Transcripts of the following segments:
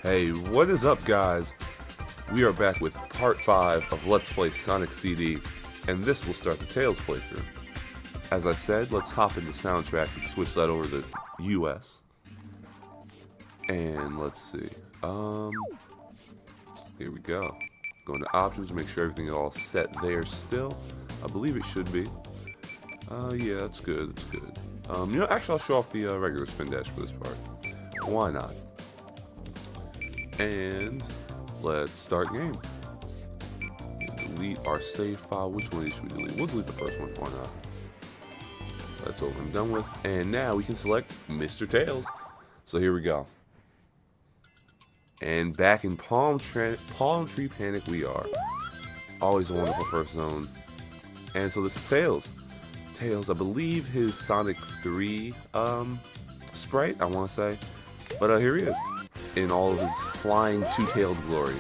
Hey, what is up, guys? We are back with part 5 of Let's Play Sonic CD, and this will start the Tails playthrough. As I said, let's hop into soundtrack and switch that over to US. And let's see. Here we go. Go into options, make sure everything is all set there still. I believe it should be. Yeah, that's good, that's good. Actually, I'll show off the regular spin dash for this part. Why not? And let's start game. Delete our save file. Which one should we delete? We'll delete the first one. Why not? That's over and done with. And now we can select Mr. Tails. So here we go. And back in Palm Tree Panic we are. Always a wonderful first zone. And so this is Tails. Tails, I believe his Sonic 3 sprite, I want to say. But here he is, in all of his flying two-tailed glory.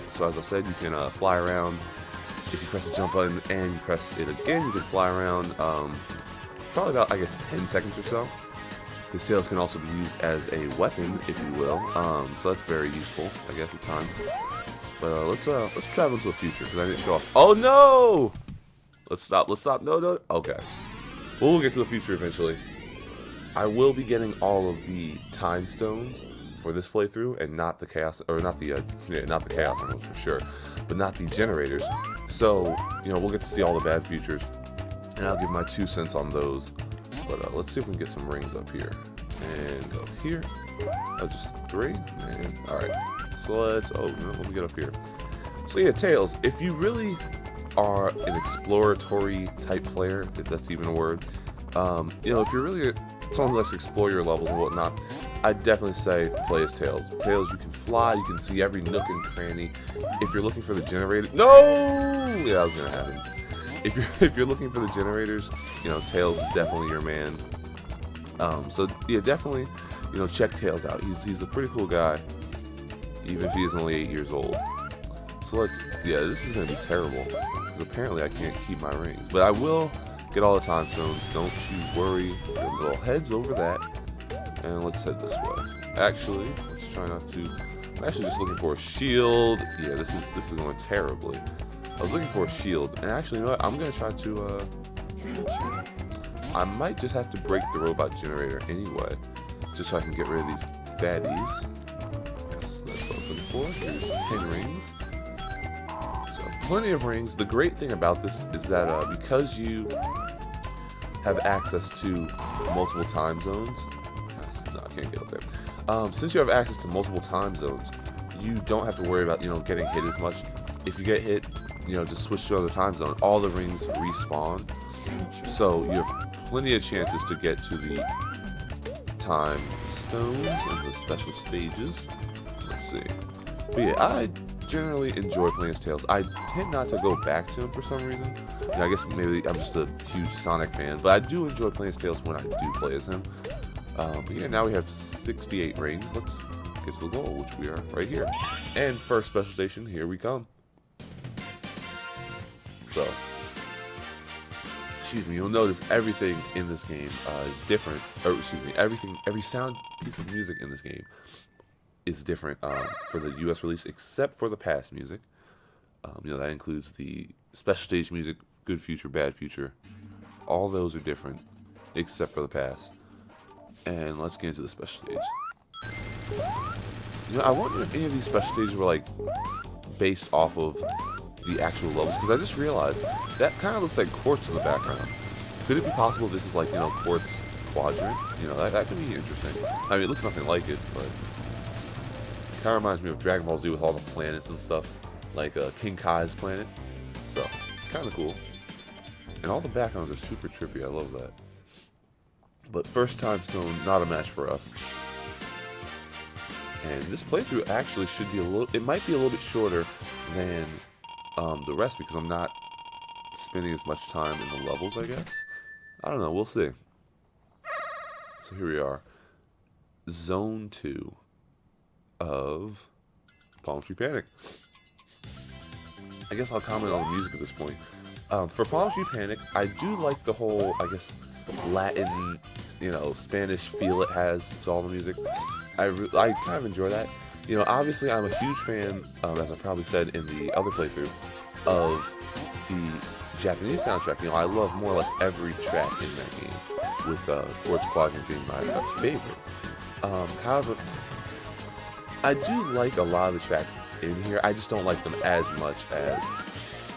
So as I said, you can fly around. If you press the jump button and you press it again, you can fly around probably about, I guess, 10 seconds or so. His tails can also be used as a weapon, if you will. So that's very useful, I guess, at times. But let's travel into the future, because I didn't show off. Oh no! Let's stop. No. Okay. We'll get to the future eventually. I will be getting all of the time stones for this playthrough, and not the chaos, or not the chaos emeralds for sure, but not the generators. So we'll get to see all the bad futures, and I'll give my 2 cents on those. But let's see if we can get some rings up here and up here. Oh, just 3. Man. All right. So let's. Oh no, let me get up here. So yeah, Tails. If you really are an exploratory type player, if that's even a word, if you're really someone who likes to explore your levels and whatnot, I'd definitely say play as Tails. Tails, you can fly, you can see every nook and cranny. If you're looking for the generator, no, yeah, that was gonna happen. If you're looking for the generators, Tails is definitely your man. So yeah, definitely, check Tails out. He's a pretty cool guy, even if he is only 8 years old. So this is gonna be terrible, because apparently I can't keep my rings, but I will get all the time zones. Don't you worry. Your little heads over that. And let's head this way. Actually, let's try not to. I'm actually just looking for a shield. Yeah, this is going terribly. I was looking for a shield, and actually, you know what? I'm gonna try to. I might just have to break the robot generator anyway, just so I can get rid of these baddies. Yes, that's what I was looking for. Here's 10 rings. So plenty of rings. The great thing about this is that because you have access to multiple time zones. No, I can't get up there. Since you have access to multiple time zones, you don't have to worry about getting hit as much. If you get hit, just switch to another time zone. All the rings respawn, so you have plenty of chances to get to the time stones and the special stages. Let's see. But yeah, I generally enjoy playing as Tails. I tend not to go back to him for some reason. I guess maybe I'm just a huge Sonic fan, but I do enjoy playing as Tails when I do play as him. But yeah, now we have 68 rings. Let's get to the goal, which we are right here. And first special station, here we come. So, excuse me, you'll notice everything in this game is different. Or excuse me, every sound piece of music in this game is different for the US release, except for the past music. That includes the special stage music, good future, bad future. All those are different, except for the past. And let's get into the special stage. I wonder if any of these special stages were based off of the actual levels, because I just realized that kind of looks like Quartz in the background. Could it be possible this is Quartz Quadrant? That could be interesting. I mean, it looks nothing like it, but it kind of reminds me of Dragon Ball Z with all the planets and stuff, like King Kai's planet. So, kind of cool. And all the backgrounds are super trippy. I love that. But first time stone, not a match for us. And this playthrough actually should be it might be a little bit shorter than the rest, because I'm not spending as much time in the levels, I guess. I don't know, we'll see. So here we are. Zone 2 of Palm Tree Panic. I guess I'll comment on the music at this point. For Palm Tree Panic, I do like the whole, I guess, Latin, Spanish feel it has to all the music. I kind of enjoy that. You know, obviously I'm a huge fan, as I probably said in the other playthrough, of the Japanese soundtrack. You know, I love more or less every track in that game, with Quartz Quadrant being my favorite. However, I do like a lot of the tracks in here. I just don't like them as much as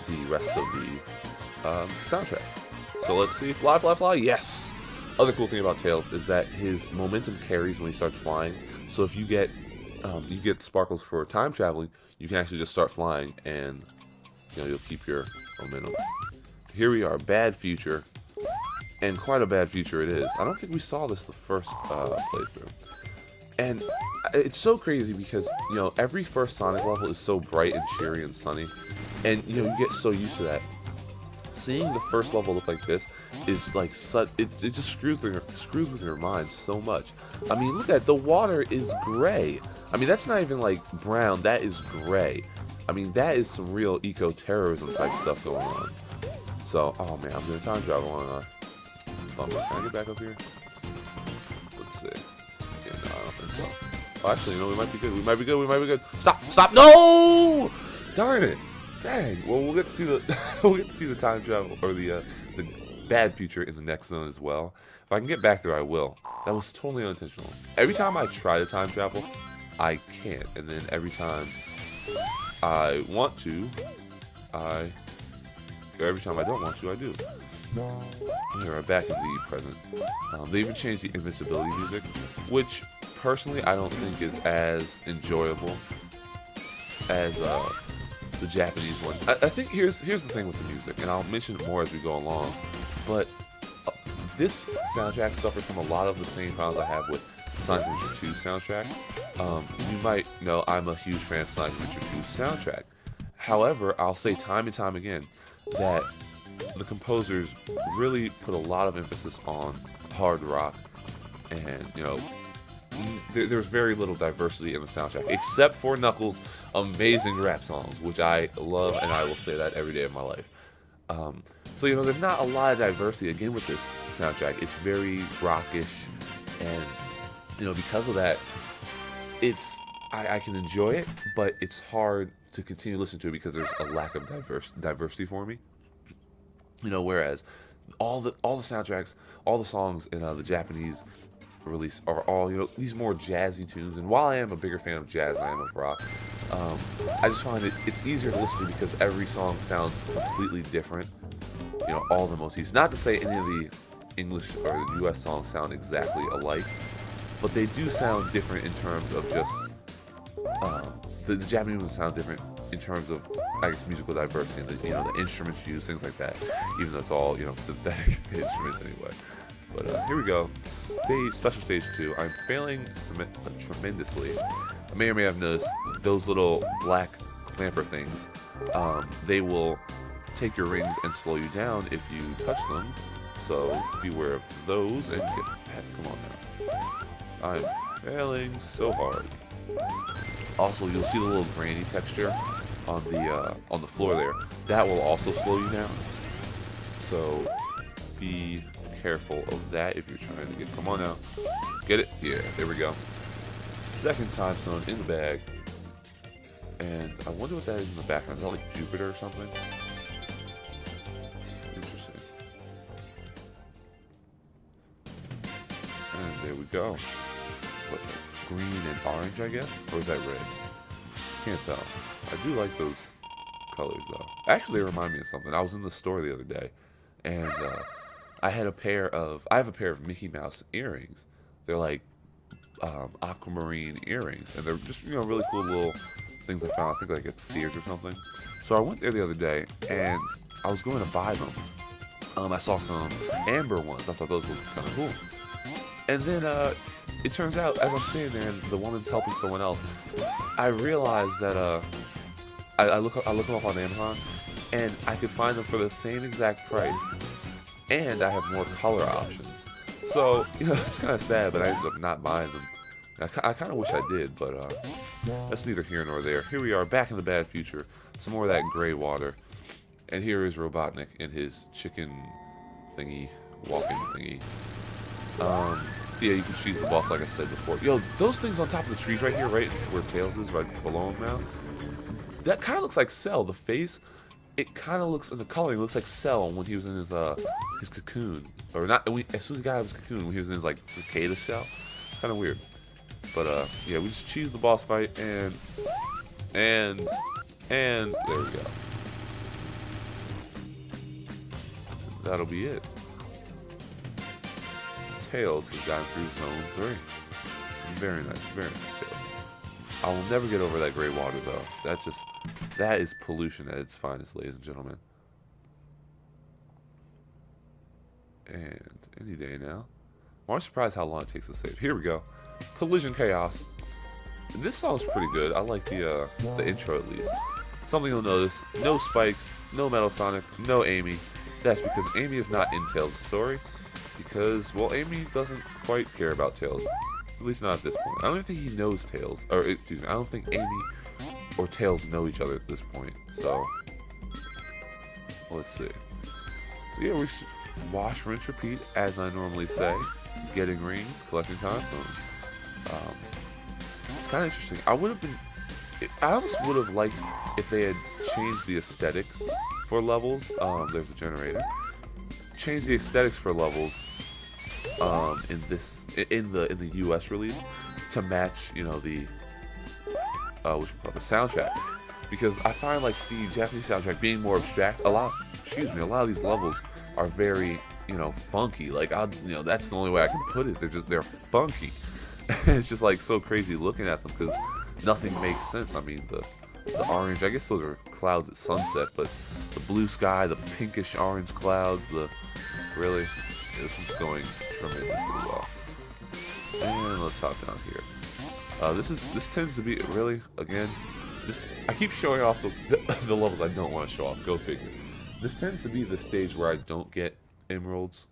the rest of the soundtrack. So let's see. Fly, fly, fly. Yes! Other cool thing about Tails is that his momentum carries when he starts flying. So if you get sparkles for time traveling, you can actually just start flying, and you know, you'll keep your momentum. Here we are, Bad Future, and quite a bad future it is. I don't think we saw this the first playthrough, and it's so crazy because, you know, every first Sonic level is so bright and cheery and sunny, and you know, you get so used to that. Seeing the first level look like this is like such, it just screws with your mind so much. I mean, look at the water is gray. I mean, that's not even like brown, that is gray. I mean, that is some real eco-terrorism type stuff going on. So, oh man, I'm gonna time travel on bummer. Can I get back up here? Let's see. Yeah, no, I don't think so. Oh, actually, you know, we might be good. We might be good. We might be good. Stop! Stop! No! Darn it! Dang. Well, we'll get to see the we'll get to see the time travel, or the bad future in the next zone as well. If I can get back there, I will. That was totally unintentional. Every time I try to time travel, I can't, and then every time I want to, every time I don't want to, I do. We're back in the present. They even changed the invincibility music, which personally I don't think is as enjoyable as the Japanese one. I think here's the thing with the music, and I'll mention it more as we go along, but this soundtrack suffers from a lot of the same problems I have with Sonic Adventure 2 soundtrack. You might know I'm a huge fan of Sonic Adventure 2 soundtrack. However, I'll say time and time again that the composers really put a lot of emphasis on hard rock, and you know, there's very little diversity in the soundtrack, except for Knuckles' amazing rap songs, which I love, and I will say that every day of my life. So you know, there's not a lot of diversity again with this soundtrack. It's very rockish, and you know, because of that, I can enjoy it, but it's hard to continue listening to it because there's a lack of diversity for me. You know, whereas all the soundtracks, all the songs in the Japanese release are all, you know, these more jazzy tunes. And while I am a bigger fan of jazz than I am of rock, I just find it's easier to listen to because every song sounds completely different. You know, all the motifs. Not to say any of the English or the US songs sound exactly alike, but they do sound different in terms of just the Japanese ones sound different in terms of, I guess, musical diversity and the, you know, the instruments used, things like that. Even though it's all, you know, synthetic instruments anyway. But here we go. Special stage 2. I'm failing tremendously. I may or may have noticed those little black clamper things. They will take your rings and slow you down if you touch them. So beware of those and get back. Come on now. I'm failing so hard. Also, you'll see the little grainy texture on the floor there. That will also slow you down. So be careful of that if you're trying to get. Come on now. Get it? Yeah, there we go. Second time zone in the bag. And I wonder what that is in the background. Is that like Jupiter or something? Interesting. And there we go. What, like green and orange, I guess? Or is that red? Can't tell. I do like those colors though. Actually, they remind me of something. I was in the store the other day, and I have a pair of Mickey Mouse earrings. They're like aquamarine earrings, and they're just, you know, really cool little things I found. I think like at Sears or something. So I went there the other day, and I was going to buy them. I saw some amber ones. I thought those looked kind of cool. And then it turns out, as I'm sitting there and the woman's helping someone else, I realized that I look them up on Amazon, and I could find them for the same exact price, and I have more color options. So, you know, it's kind of sad that I ended up not buying them. I kind of wish I did, but that's neither here nor there. Here we are, back in the bad future. Some more of that gray water. And here is Robotnik in his chicken thingy, walking thingy. Yeah, you can choose the boss like I said before. Yo, those things on top of the trees right here, right where Tails is, right below him now, that kind of looks like Cell. The face, it kind of looks, and the coloring looks like Cell when he was in his cocoon. Or not, as soon as he got out of his cocoon, when he was in his, like, cicada shell. Kind of weird. But, yeah, we just choose the boss fight, and there we go. That'll be it. Tails has gotten through Zone 3. Very nice, Tails. I will never get over that gray water, though. That is pollution at its finest, ladies and gentlemen. And any day now. I'm surprised how long it takes to save. Here we go. Collision Chaos. This song's pretty good. I like the intro at least. Something you'll notice: no spikes, no Metal Sonic, no Amy. That's because Amy is not in Tails' story. Because, well, Amy doesn't quite care about Tails. At least not at this point. I don't think he knows Tails. Or, excuse me, I don't think Amy or Tails know each other at this point. So, let's see. So, yeah, we should wash, rinse, repeat, as I normally say. Getting rings, collecting time stones. It's kind of interesting. I almost would have liked if they had changed the aesthetics for levels. There's a generator. Change the aesthetics for levels in the US release to match, you know, the soundtrack, because I find like the Japanese soundtrack being more abstract. A lot of these levels are very, you know, funky. Like, that's the only way I can put it. They're funky. It's just like so crazy looking at them because nothing makes sense. I mean, the orange, I guess those are clouds at sunset, but the blue sky, the pinkish orange clouds, really, this is going tremendously well. And let's hop down here. This tends to be, really, again, I keep showing off the levels I don't want to show off. Go figure. This tends to be the stage where I don't get emeralds,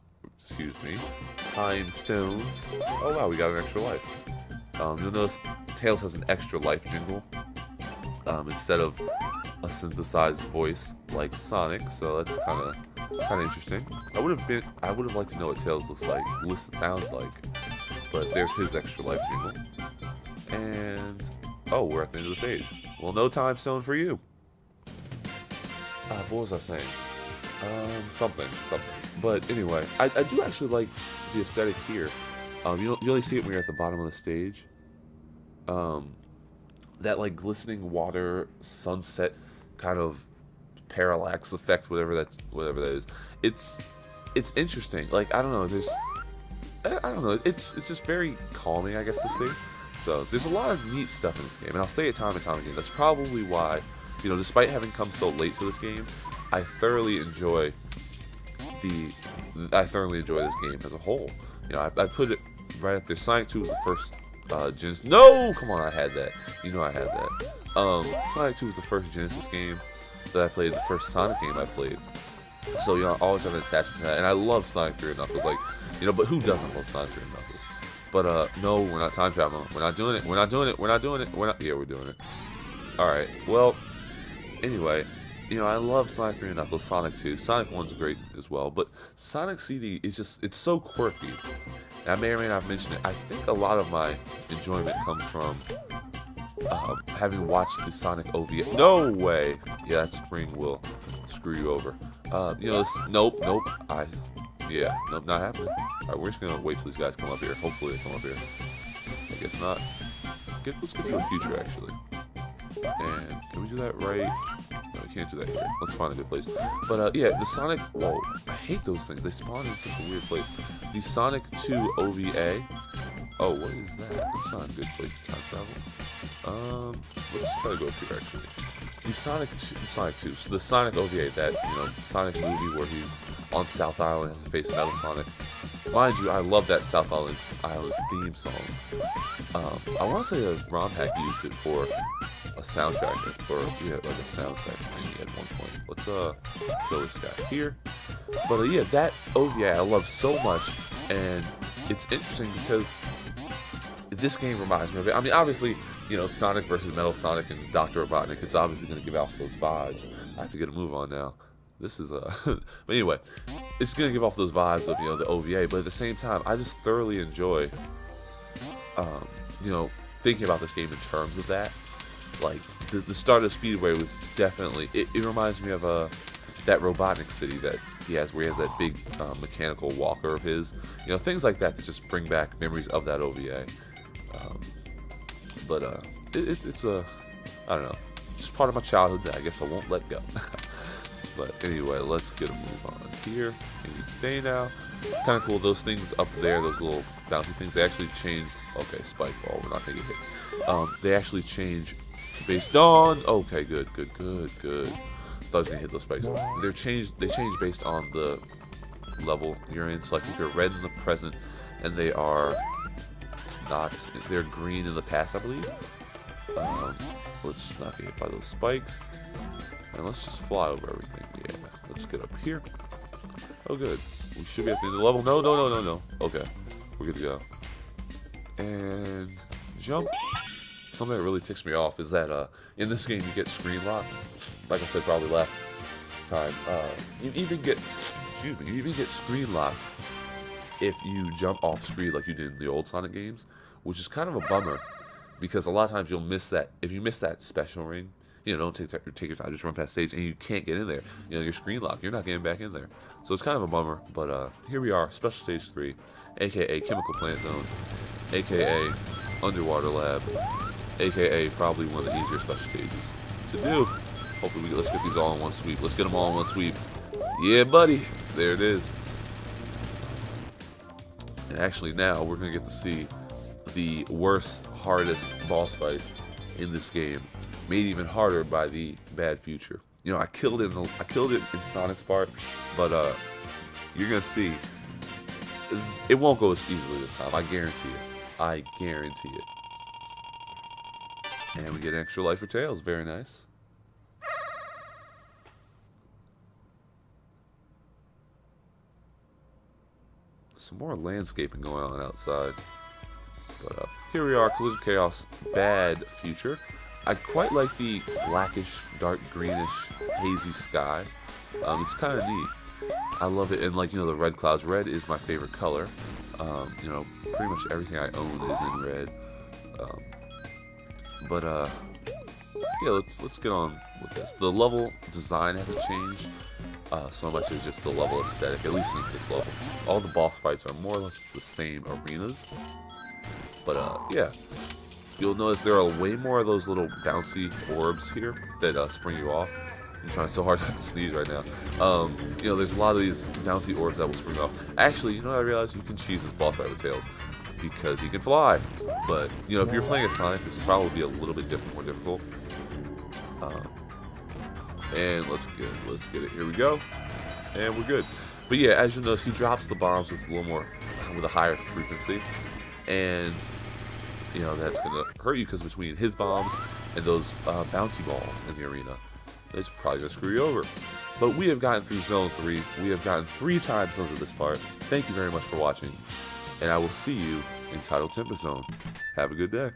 time stones. Oh wow, we got an extra life. You'll notice Tails has an extra life jingle instead of a synthesized voice like Sonic, so that's kind of interesting. I would have liked to know what Tails sounds like, but there's his extra life jingle. And oh, we're at the end of the stage. Well, no time stone for you. What was I saying? Something. But anyway, I do actually like the aesthetic here. You only see it when you're at the bottom of the stage. That like glistening water sunset kind of parallax effect, whatever that is. It's interesting. Like, I don't know. It's just very calming, I guess, to see. So there's a lot of neat stuff in this game, and I'll say it time and time again. That's probably why, you know, despite having come so late to this game, I thoroughly enjoy this game as a whole. You know, I put it right up there. Sonic 2 was the first Genesis. No, come on, I had that. You know I had that. Sonic 2 was the first Genesis game that I played. The first Sonic game I played. So, you know, I always have an attachment to that, and I love Sonic 3 and Knuckles. Like, you know, but who doesn't love Sonic 3 and Knuckles? But no, we're not time traveling. We're not doing it. Yeah, we're doing it. All right. Well, anyway. You know, I love Sonic 3 and Knuckles, Sonic 2. Sonic 1's great as well, but Sonic CD is it's so quirky. And I may or may not have mentioned it. I think a lot of my enjoyment comes from having watched the Sonic OVA. No way! Yeah, that spring will screw you over. You know, nope, not happening. Alright, we're just gonna wait till these guys come up here. Hopefully they come up here. I guess not. Let's get to the future, actually. And can we do that right? No, we can't do that here. Let's find a good place. But yeah, the Sonic. Whoa, I hate those things. They spawn in such a weird place. The Sonic 2 OVA. Oh, what is that? That's not a good place to time travel. Let's try to go up here actually. The Sonic 2. So the Sonic OVA, that, you know, Sonic movie where he's on South Island, has to face Metal Sonic. Mind you, I love that South Island theme song. I want to say that ROM Hack used it for a soundtrack, or yeah, like a soundtrack maybe at one point. Let's kill this guy here. But yeah, that OVA I love so much, and it's interesting because this game reminds me of it. I mean, obviously, you know, Sonic versus Metal Sonic and Dr. Robotnik, it's obviously going to give off those vibes. I have to get a move on now. This is but anyway, it's gonna give off those vibes of the OVA, but at the same time, I just thoroughly enjoy thinking about this game in terms of that. Like the start of Speedway was definitely it reminds me of that Robotnik City that he has, where he has that big mechanical walker of his, things like that just bring back memories of that OVA. It's I don't know, just part of my childhood that I guess I won't let go. But anyway, let's get a move on here. Day now, kind of cool. Those things up there, those little bouncy things, they actually change. Okay, spike ball. We're not gonna get hit. They actually change based on. Okay, good. I thought I was gonna hit those spikes. They change based on the level you're in. So like if you're red in the present, and they are they're green in the past, I believe. Let's not get hit by those spikes, and let's just fly over everything. Yeah, let's get up here. Oh, good. We should be at the end of the level. No. Okay, we're good to go. And jump. Something that really ticks me off is that in this game you get screen lock. Like I said probably last time, you even get screen lock if you jump off screen like you did in the old Sonic games, which is kind of a bummer because a lot of times you'll miss that. If you miss that special ring, don't take your time, just run past stage and you can't get in there. You're screen locked. You're not getting back in there. So it's kind of a bummer. But here we are, Special Stage 3, aka Chemical Plant Zone, aka Underwater Lab, aka probably one of the easier special stages to do. Hopefully let's get these all in one sweep. Let's get them all in one sweep. Yeah, buddy. There it is. And actually now we're going to get to see the worst, hardest boss fight in this game, made even harder by the bad future. I killed it in Sonic's part, but you're going to see it won't go as easily this time. I guarantee it. I guarantee it. And we get an extra life for Tails. Very nice. Some more landscaping going on outside. But here we are, Collision Chaos, bad future. I quite like the blackish, dark greenish, hazy sky. It's kind of neat. I love it, and the red clouds. Red is my favorite color. Pretty much everything I own is in red. Yeah, let's get on with this. The level design hasn't changed so much as just the level aesthetic, at least in this level. All the boss fights are more or less the same arenas. But yeah, you'll notice there are way more of those little bouncy orbs here that spring you off. I'm trying so hard not to sneeze right now. There's a lot of these bouncy orbs that will spring off. Actually, I realized you can cheese this boss fight with Tails because he can fly. But if you're playing as Sonic, this will probably be a little bit more difficult. And let's get it. Here we go, and we're good. But yeah, as you notice, he drops the bombs with a higher frequency, and that's gonna hurt you because between his bombs and those bouncy balls in the arena, it's probably gonna screw you over. But we have gotten through Zone 3. We have gotten 3 time zones of this part. Thank you very much for watching, and I will see you in Title Tempest Zone. Have a good day.